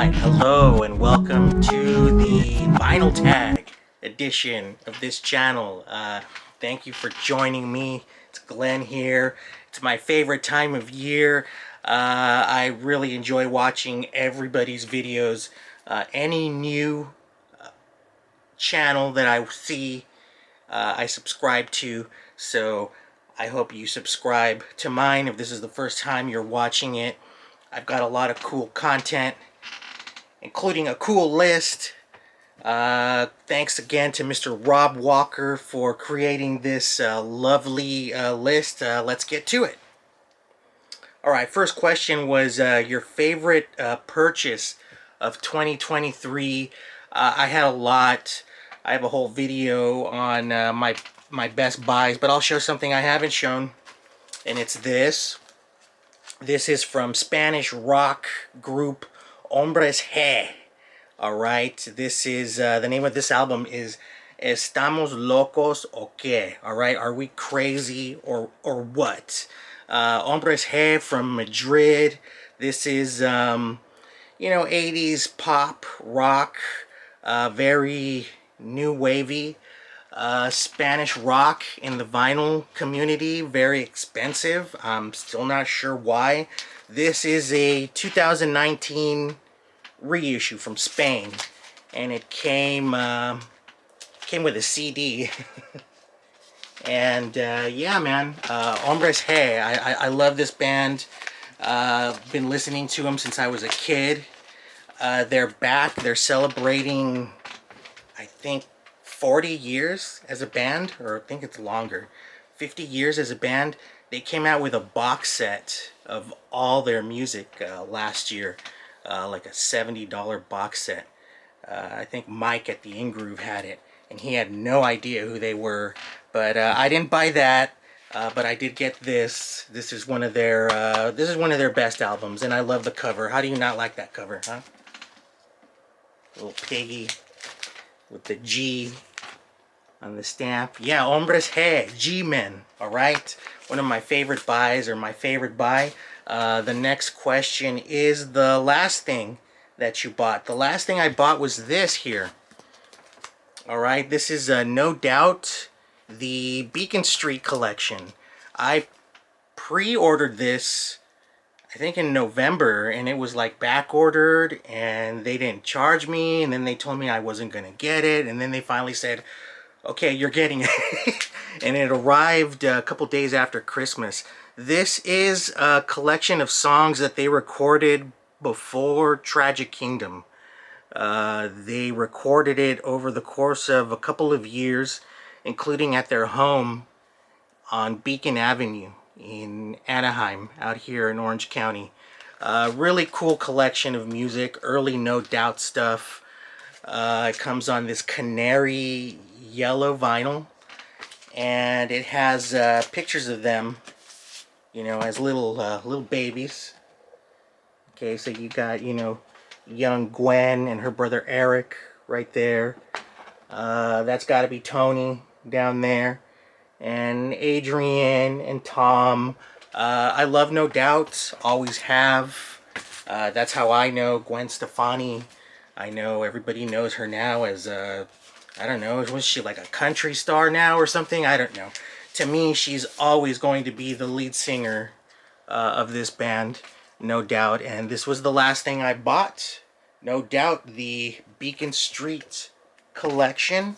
Alright, hello and welcome to the vinyl tag edition of this channel. Thank you for joining me. It's Glenn here. It's my favorite time of year. I really enjoy watching everybody's videos. Any new channel that I see, I subscribe to. So I hope you subscribe to mine if this is the first time you're watching it. I've got a lot of cool content, including a cool list. Thanks again to Mr. Rob Walker for creating this lovely list. Let's get to it. Alright, first question was your favorite purchase of 2023. I had a lot. I have a whole video on my best buys, but I'll show something I haven't shown, and it's this. This is from Spanish rock group Hombres G. Alright, this is, the name of this album is Estamos Locos o qué? Alright, are we crazy or what? Hombres G from Madrid. This is, 80s pop, rock, very new wavy. Spanish rock in the vinyl community, very expensive. I'm still not sure why. This is a 2019 reissue from Spain, and it came with a CD. And yeah, man, Hombres G. I love this band. Been listening to them since I was a kid. They're back. They're celebrating, I think, 40 years as a band, or I think it's longer, 50 years as a band. They came out with a box set of all their music last year, like a $70 box set. I think Mike at the In-Groove had it, and he had no idea who they were, but I didn't buy that, but I did get this. This is one of their best albums, and I love the cover. How do you not like that cover, huh? Little piggy with the G on the stamp. Yeah, Hombres G, G-Men, alright? One of my favorite buys, or my favorite buy. The next question is the last thing that you bought. The last thing I bought was this here. Alright, this is no doubt the Beacon Street collection. I pre-ordered this, I think in November, and it was like back ordered, and they didn't charge me, and then they told me I wasn't gonna get it, and then they finally said, okay, you're getting it. And it arrived a couple days after Christmas. This is a collection of songs that they recorded before Tragic Kingdom. They recorded it over the course of a couple of years, including at their home on Beacon Avenue in Anaheim, out here in Orange County. Really cool collection of music, early No Doubt stuff. It comes on this canary yellow vinyl, and it has pictures of them, as little babies. Okay, so you got, young Gwen and her brother Eric right there. That's got to be Tony down there, and Adrian and Tom. I love No Doubt, always have. That's how I know Gwen Stefani. I know everybody knows her now as I don't know, was she like a country star now or something? I don't know. To me, she's always going to be the lead singer of this band, No Doubt. And this was the last thing I bought. No Doubt, the Beacon Street collection.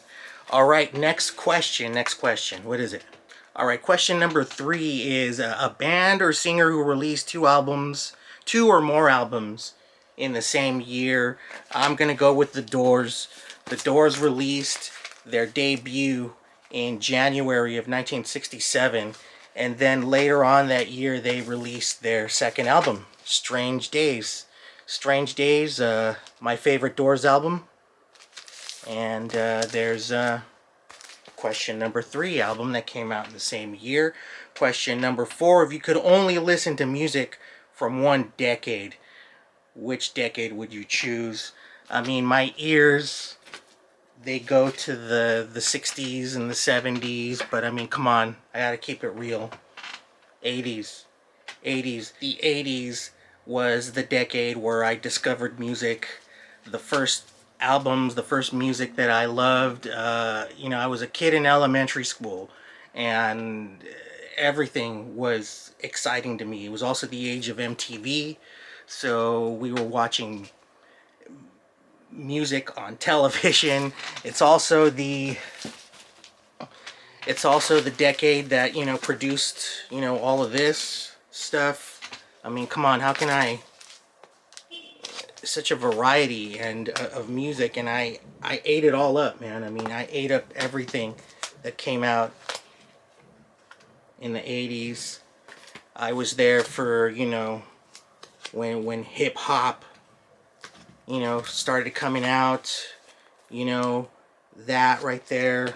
Alright, next question. What is it? Alright, question number 3 is a band or singer who released 2 or more albums in the same year. I'm going to go with The Doors. The Doors released their debut in January of 1967, and then later on that year they released their second album, Strange Days. Strange Days, my favorite Doors album. And there's question number 3, album that came out in the same year. Question number 4, if you could only listen to music from one decade, which decade would you choose? I mean, my ears, they go to the 60s and the 70s, but I mean, come on, I gotta keep it real. 80s. The 80s was the decade where I discovered music. The first albums, the first music that I loved. I was a kid in elementary school, and everything was exciting to me. It was also the age of MTV, so we were watching music on television. It's also the decade that produced all of this stuff. I mean, come on, how can I? Such a variety and of music, and I ate it all up, man. I mean, I ate up everything that came out in the 80s. I was there for when hip hop started coming out. That right there.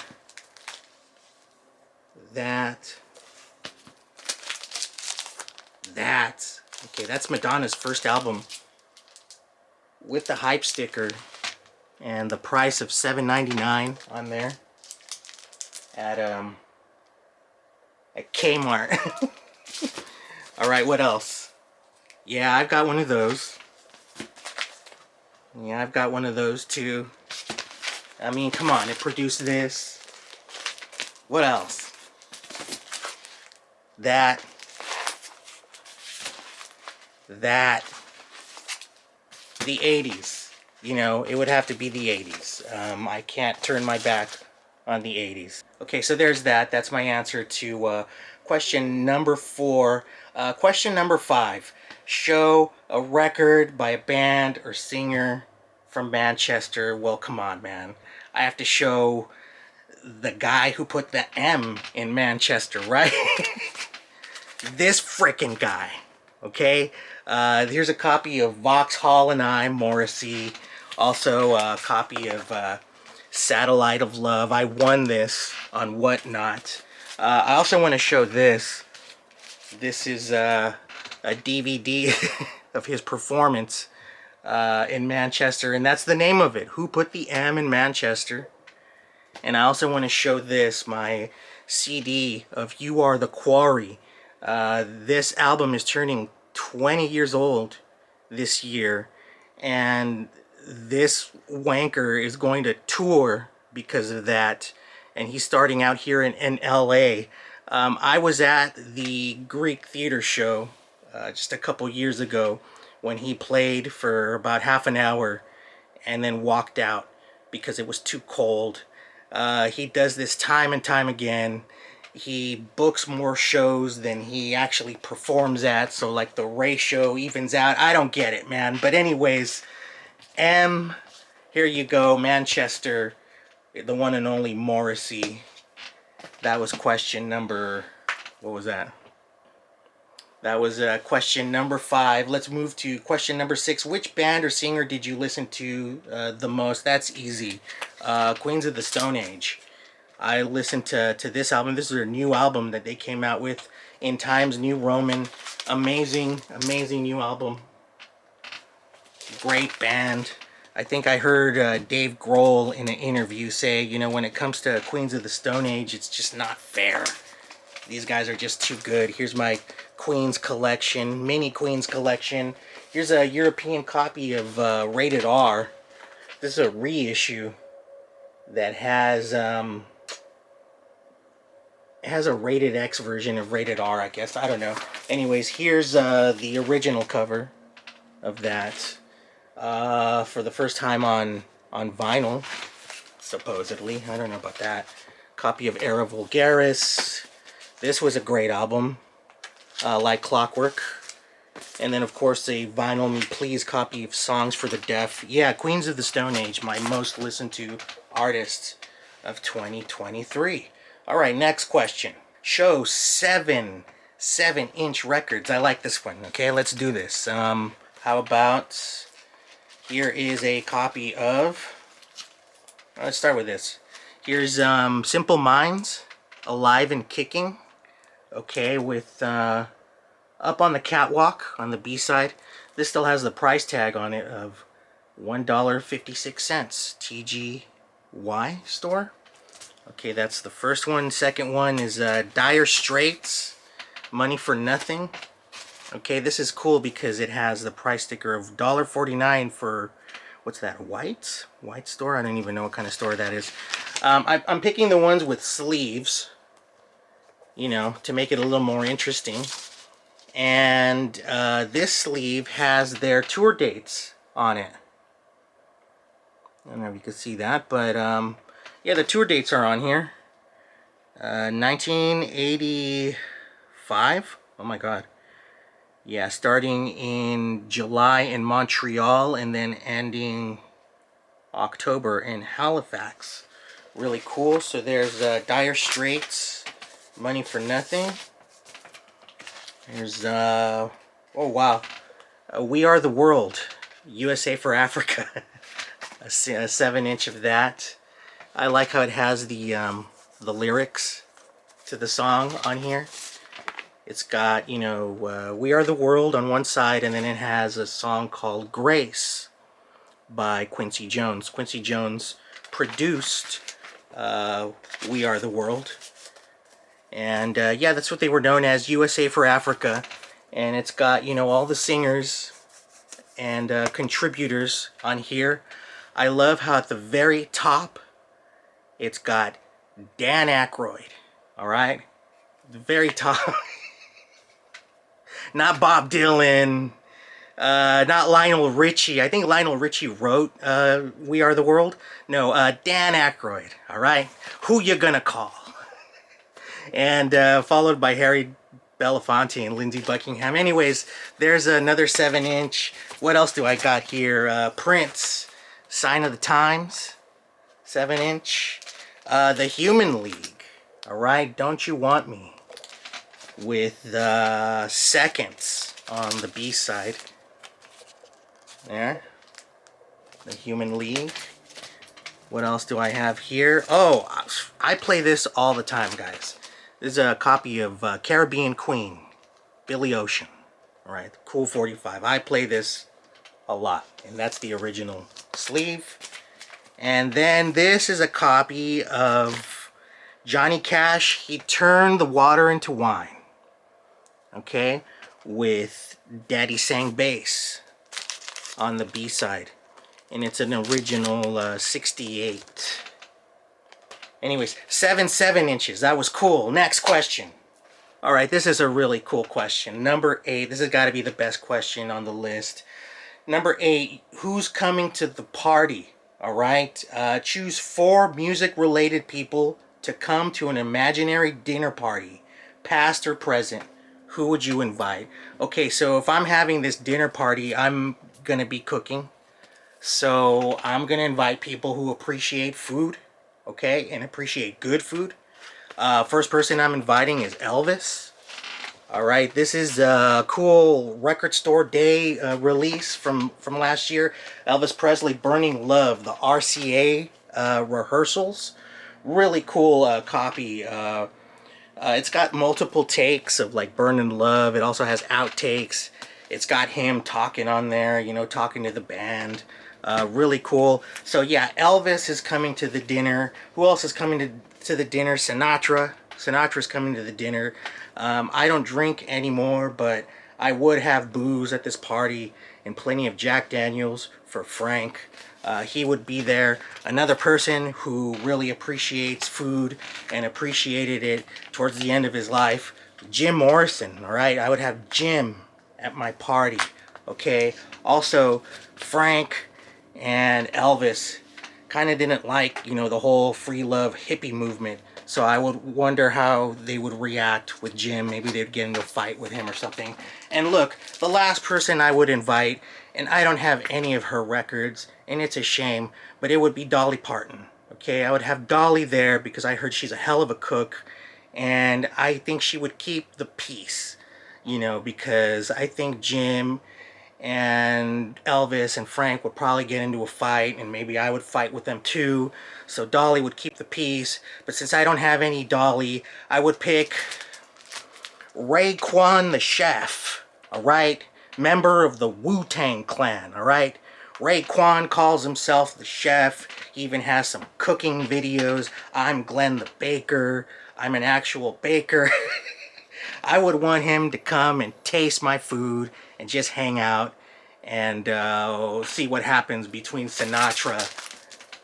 That. Okay, that's Madonna's first album with the hype sticker and the price of $7.99 on there at Kmart. All right, what else? Yeah, I've got one of those. Yeah, I've got one of those too. I mean, come on, it produced this. What else? That. The 80s. It would have to be the 80s. I can't turn my back on the 80s. Okay, so there's that. That's my answer to question number 4. Question number 5. Show a record by a band or singer from Manchester. Well, come on, man. I have to show the guy who put the M in Manchester, right? This frickin' guy. Okay? Here's a copy of Vauxhall and I, Morrissey. Also a copy of Satellite of Love. I won this on Whatnot. I also want to show this. This is a DVD of his performance in Manchester, and that's the name of it. Who Put the M in Manchester? And I also want to show this, my CD of You Are the Quarry. This album is turning 20 years old this year, and this wanker is going to tour because of that, and he's starting out here in LA. I was at the Greek Theater show just a couple years ago when he played for about half an hour and then walked out because it was too cold. He does this time and time again. He books more shows than he actually performs at, so like the ratio evens out. I don't get it, man. But anyways, M, here you go, Manchester, the one and only Morrissey. That was question number, what was that? That was question number 5. Let's move to question number 6. Which band or singer did you listen to the most? That's easy. Queens of the Stone Age. I listened to this album. This is their new album that they came out with, In Times New Roman. Amazing, amazing new album. Great band. I think I heard Dave Grohl in an interview say, when it comes to Queens of the Stone Age, it's just not fair. These guys are just too good. Here's my Queens collection, mini Queens collection. Here's a European copy of Rated R. This is a reissue that has a Rated X version of Rated R, I guess. I don't know. Anyways, here's the original cover of that for the first time on vinyl, supposedly. I don't know about that. Copy of Era Vulgaris. This was a great album, like clockwork. And then, of course, a Vinyl Me Please copy of Songs for the Deaf. Yeah, Queens of the Stone Age, my most listened to artists of 2023. All right, next question. Show 7-inch records. I like this one. Okay, let's do this. How about, here is a copy of, let's start with this. Here's Simple Minds, Alive and Kicking. Okay, with Up on the Catwalk on the B-side. This still has the price tag on it of $1.56. TGY store. Okay, that's the first one. Second one is Dire Straits, Money for Nothing. Okay, this is cool because it has the price sticker of $1.49 for, what's that, white store? I don't even know what kind of store that is. I'm picking the ones with sleeves, you know, to make it a little more interesting. And this sleeve has their tour dates on it. I don't know if you can see that, but yeah, the tour dates are on here. 1985. Oh my God. Yeah, starting in July in Montreal and then ending October in Halifax. Really cool. So there's Dire Straits, Money for Nothing. There's, oh wow, We Are the World, USA for Africa. a 7-inch of that. I like how it has the lyrics to the song on here. It's got, you know, We Are the World on one side, and then it has a song called Grace by Quincy Jones. Quincy Jones produced We Are the World. And yeah, that's what they were known as, USA for Africa. And it's got, you know, all the singers and contributors on here. I love how at the very top, it's got Dan Aykroyd. All right? The very top. Not Bob Dylan, not Lionel Richie. I think Lionel Richie wrote We Are the World. No, Dan Aykroyd, all right? Who you gonna call? And followed by Harry Belafonte and Lindsey Buckingham. Anyways, there's another 7-inch. What else do I got here? Prince, Sign of the Times, 7-inch. The Human League, all right? Don't You Want Me? With the Seconds on the B side. There. The Human League. What else do I have here? Oh, I play this all the time, guys. This is a copy of Caribbean Queen, Billy Ocean. Alright, Cool 45. I play this a lot. And that's the original sleeve. And then this is a copy of Johnny Cash. He turned the water into wine. Okay, with Daddy Sang Bass on the B side, and it's an original 68. Anyways, 7 inches. That was cool. Next question. All right, this is a really cool question. Number 8. This has got to be the best question on the list. Number 8. Who's coming to the party? All right. Choose 4 music-related people to come to an imaginary dinner party, past or present. Who would you invite? Okay, so if I'm having this dinner party, I'm going to be cooking. So I'm going to invite people who appreciate food, okay, and appreciate good food. First person I'm inviting is Elvis. All right, this is a cool record store day release from last year. Elvis Presley, Burning Love, the RCA rehearsals. Really cool copy. It's got multiple takes of like Burning Love. It also has outtakes. It's got him talking on there, you know, talking to the band. Really cool. So yeah, Elvis is coming to the dinner. Who else is coming to the dinner? Sinatra. Sinatra's coming to the dinner. I don't drink anymore, but I would have booze at this party and plenty of Jack Daniels for Frank. He would be there. Another person who really appreciates food and appreciated it towards the end of his life, Jim Morrison. All right, I would have Jim at my party. Okay. Also, Frank and Elvis kind of didn't like, you know, the whole free love hippie movement. So I would wonder how they would react with Jim. Maybe they'd get into a fight with him or something. And look, the last person I would invite, and I don't have any of her records, and it's a shame, but it would be Dolly Parton. Okay, I would have Dolly there because I heard she's a hell of a cook, and I think she would keep the peace, you know, because I think Jim and Elvis and Frank would probably get into a fight, and maybe I would fight with them too. So Dolly would keep the peace. But since I don't have any Dolly, I would pick Raekwon the chef, alright? Member of the Wu-Tang Clan, alright? Raekwon calls himself the chef. He even has some cooking videos. I'm Glenn the Baker. I'm an actual baker. I would want him to come and taste my food and just hang out and see what happens between Sinatra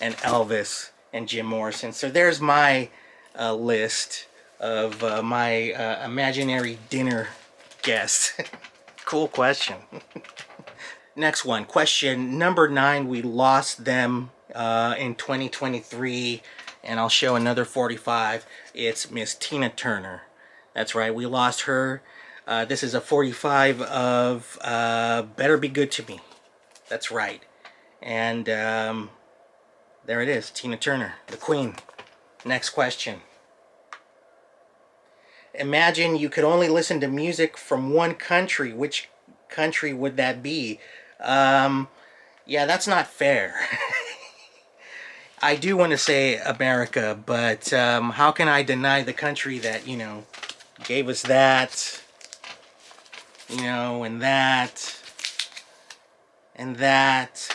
and Elvis and Jim Morrison. So there's my list of my imaginary dinner guests. Cool question. Next one, question number 9. We lost them in 2023, and I'll show another 45. It's Miss Tina Turner. That's right, we lost her. This is a 45 of Better Be Good to Me. That's right. And there it is, Tina Turner, the Queen. Next question. Imagine you could only listen to music from one country. Which country would that be? Yeah, that's not fair. I do want to say America, but how can I deny the country that, gave us that, and that, and that,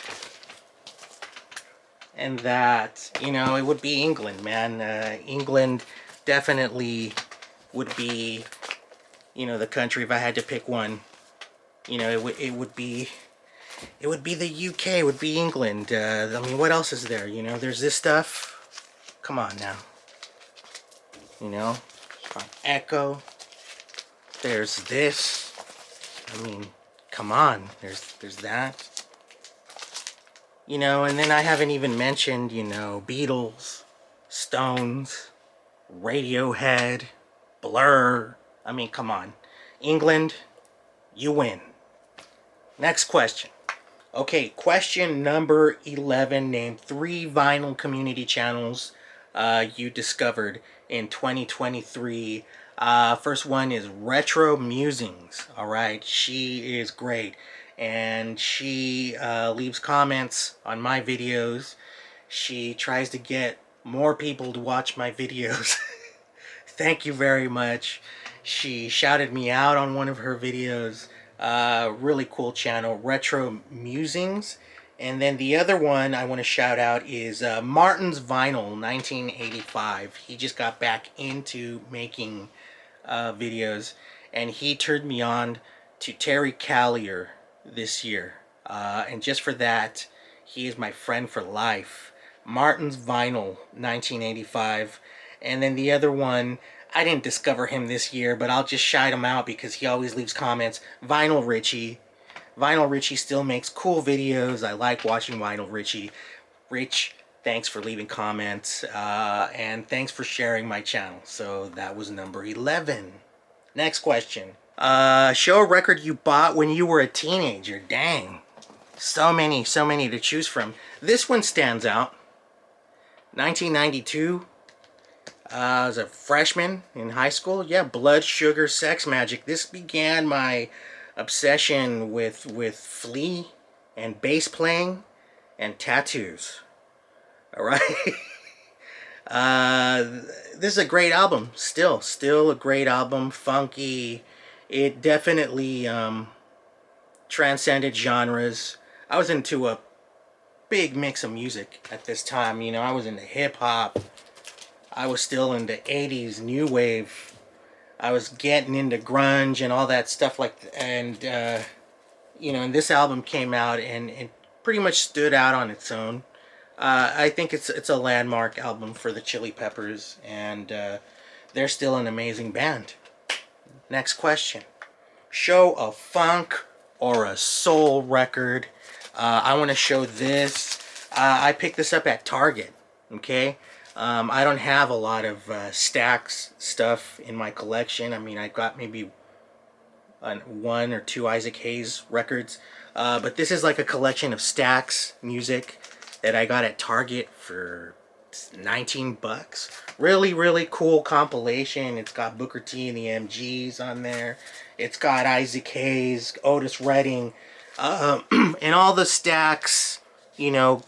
and that. It would be England, man. England definitely would be, the country if I had to pick one. It would be the UK. It would be England. I mean, what else is there? There's this stuff. Come on now. Echo. There's this. I mean, come on. There's that. And then I haven't even mentioned, Beatles, Stones, Radiohead, Blur. I mean, come on. England, you win. Next question. Okay, question number 11. Name 3 vinyl community channels you discovered in 2023. First one is Retro Musings. Alright, she is great. And she leaves comments on my videos. She tries to get more people to watch my videos. Thank you very much. She shouted me out on one of her videos. Really cool channel, Retro Musings. And then the other one I want to shout out is Martin's Vinyl 1985. He just got back into making videos, and he turned me on to Terry Callier this year. And just for that, he is my friend for life. Martin's Vinyl 1985. And then the other one, I didn't discover him this year, but I'll just shout him out because he always leaves comments. Vinyl Richie. Vinyl Richie still makes cool videos. I like watching Vinyl Richie. Rich, thanks for leaving comments. And thanks for sharing my channel. So that was number 11. Next question. Show a record you bought when you were a teenager. Dang. So many to choose from. This one stands out. 1992. I was a freshman in high school. Yeah, Blood, Sugar, Sex Magic. This began my obsession with Flea and bass playing and tattoos. Alright? This is a great album. Still a great album. Funky. It definitely transcended genres. I was into a big mix of music at this time. I was into hip-hop. I was still into 80s new wave. I was getting into grunge and all that stuff and this album came out and it pretty much stood out on its own. I think it's a landmark album for the Chili Peppers, and they're still an amazing band. Next question. Show a funk or a soul record. I want to show this. I picked this up at Target. Okay. I don't have a lot of Stax stuff in my collection. I mean, I got maybe 1 or 2 Isaac Hayes records. But this is like a collection of Stax music that I got at Target for $19. Really cool compilation. It's got Booker T and the MGs on there. It's got Isaac Hayes, Otis Redding, and all the Stax,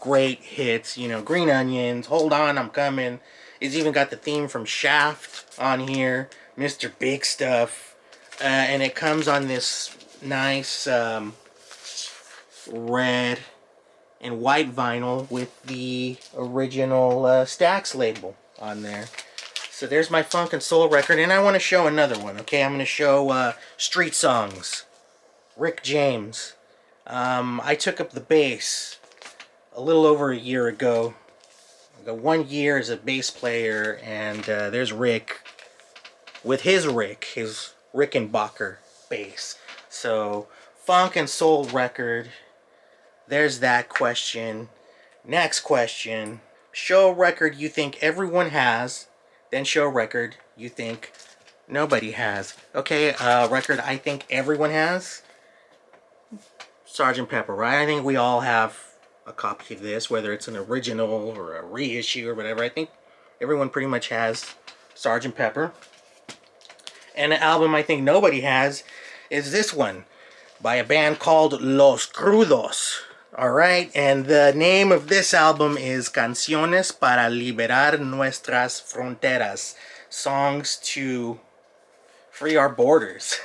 great hits. Green Onions, Hold On, I'm Coming. It's even got the theme from Shaft on here, Mr. Big Stuff, and it comes on this nice red and white vinyl with the original Stax label on there. So there's my funk and soul record, and I want to show another one. Okay, I'm going to show Street Songs, Rick James. I took up the bass a little over a year ago. I got 1 year as a bass player, and there's Rick with his Rickenbacker bass. So funk and soul record. There's that question. Next question. Show a record you think everyone has, then show a record you think nobody has. Okay, record I think everyone has. Sgt. Pepper, right? I think we all have a copy of this, whether it's an original or a reissue or whatever. I think everyone pretty much has Sgt. Pepper. And the album I think nobody has is this one by a band called Los Kudos. Alright, and the name of this album is Canciones para Liberar Nuestras Fronteras. Songs to free our borders.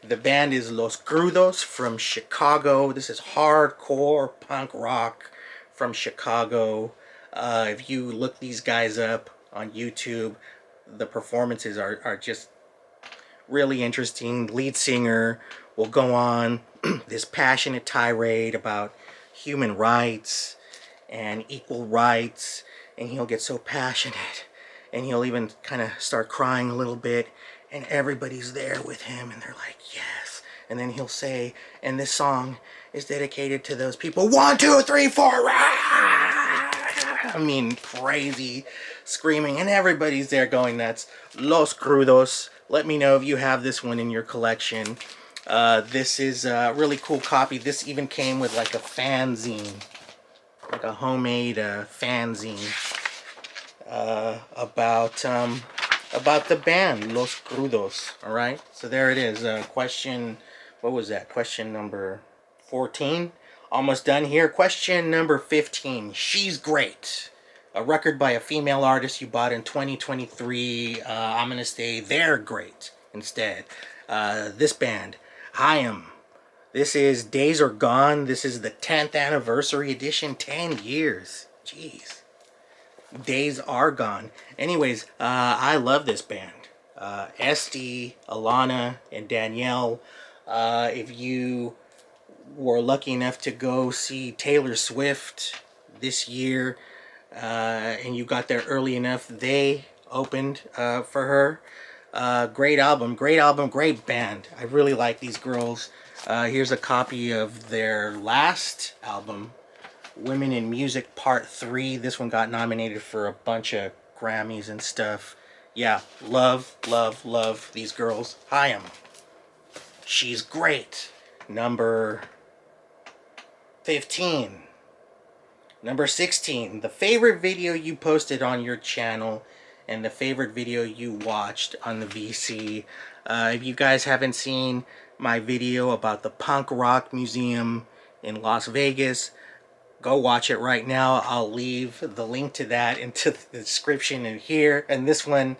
The band is Los Kudos from Chicago. This is hardcore punk rock from Chicago. If you look these guys up on YouTube, the performances are just really interesting. Lead singer will go on this passionate tirade about human rights and equal rights, and he'll get so passionate, and he'll even kind of start crying a little bit, and everybody's there with him, and they're like, yes. And then he'll say, and this song is dedicated to those people. 1, 2, 3, 4. I mean, crazy screaming, and everybody's there going nuts. Los Crudos. Let me know if you have this one in your collection. This is a really cool copy. This even came with like a fanzine, like a homemade fanzine about the band Los Crudos. All right, so there it is. Question, what was that? Question number 14. Almost done here. Question number 15. She's Great. A record by a female artist you bought in 2023. I'm gonna say they're great instead. This band, Haim. This is Days Are Gone. This is the 10th anniversary edition. 10 years. Jeez. Days Are Gone. Anyways, I love this band. Esty, Alana, and Danielle. If you were lucky enough to go see Taylor Swift this year, and you got there early enough, they opened for her. Great album, great band. I really like these girls. Here's a copy of their last album, Women in Music Part 3. This one got nominated for a bunch of Grammys and stuff. Yeah, love these girls. Haim. She's Great. Number 15. Number 16. The favorite video you posted on your channel and the favorite video you watched on the VC. If you guys haven't seen my video about the Punk Rock Museum in Las Vegas, go watch it right now. I'll leave the link to that into the description in here. And this one,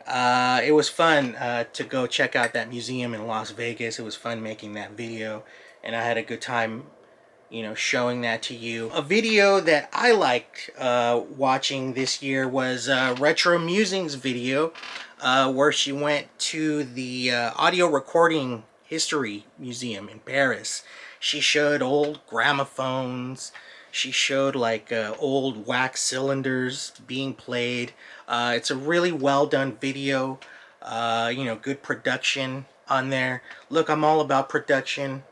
it was fun to go check out that museum in Las Vegas. It was fun making that video, and I had a good time, you know, showing that to you. A video that I liked watching this year was Retro Musings video, where she went to the Audio Recording History Museum in Paris. She showed old gramophones. She showed like old wax cylinders being played. It's a really well done video. You know, good production on there. Look, I'm all about production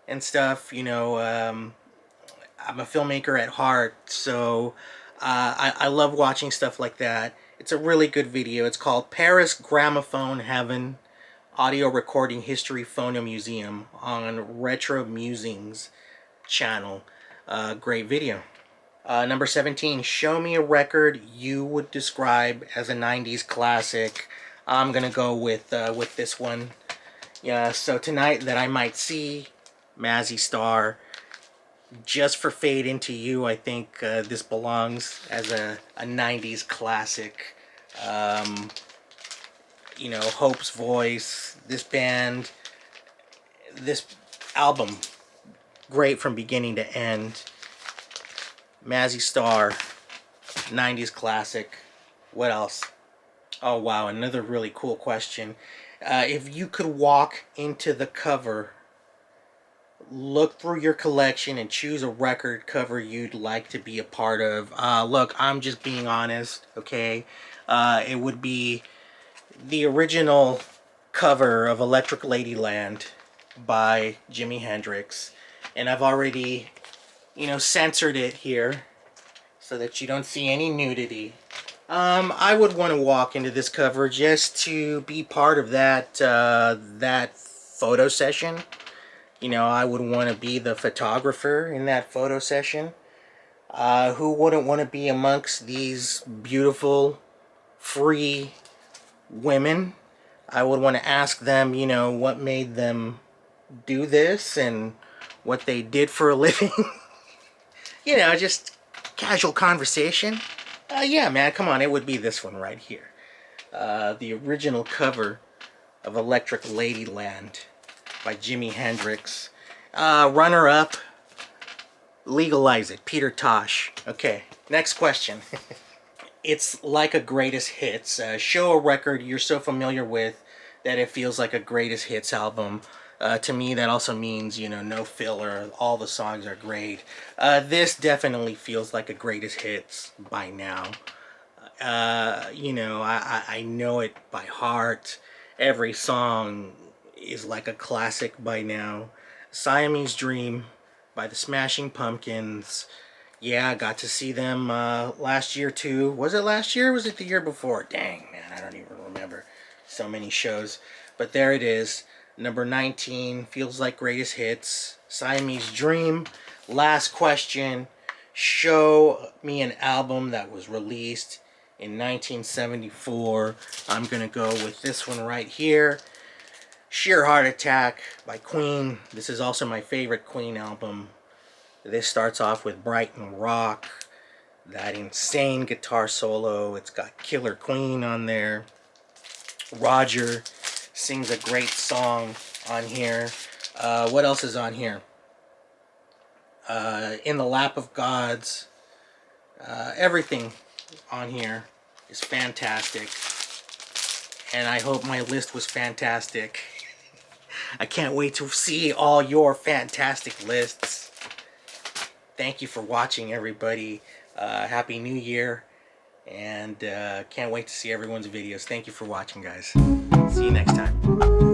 and stuff. You know, I'm a filmmaker at heart, so I love watching stuff like that. It's a really good video. It's called Paris Gramophone Heaven Audio Recording History Phono Museum on Retro Musings channel. Great video. Number 17, show me a record you would describe as a 90s classic. I'm gonna go with this one. Yeah, so Tonight That I Might See, Mazzy Star. Just for Fade Into You, I think this belongs as a 90s classic. You know, Hope's Voice, this band, this album, great from beginning to end. Mazzy Star, 90s classic. What else? Oh wow, another really cool question. If you could walk into the cover, look through your collection, and choose a record cover you'd like to be a part of. Look, I'm just being honest, okay? It would be the original cover of Electric Ladyland by Jimi Hendrix. And I've already, censored it here so that you don't see any nudity. I would want to walk into this cover just to be part of that photo session. I would want to be the photographer in that photo session. Who wouldn't want to be amongst these beautiful, free women? I would want to ask them, what made them do this and what they did for a living. Just casual conversation. Yeah, man, come on, it would be this one right here. The original cover of Electric Ladyland by Jimi Hendrix. Runner up, Legalize It, Peter Tosh. Okay, next question. It's like a greatest hits. Show a record you're so familiar with that it feels like a greatest hits album. To me, that also means, no filler. All the songs are great. This definitely feels like a greatest hits by now. I know it by heart. Every song is like a classic by now. Siamese Dream by the Smashing Pumpkins. Yeah, I got to see them last year too. Was it last year or was it the year before? Dang, man, I don't even remember. So many shows. But there it is. Number 19, feels like greatest hits. Siamese Dream. Last question. Show me an album that was released in 1974. I'm going to go with this one right here. Sheer Heart Attack by Queen. This is also my favorite Queen album. This starts off with Brighton Rock, that insane guitar solo. It's got Killer Queen on there. Roger sings a great song on here. What else is on here? In the Lap of Gods. Everything on here is fantastic. And I hope my list was fantastic. I can't wait to see all your fantastic lists. Thank you for watching, everybody. Happy New Year. And can't wait to see everyone's videos. Thank you for watching, guys. See you next time.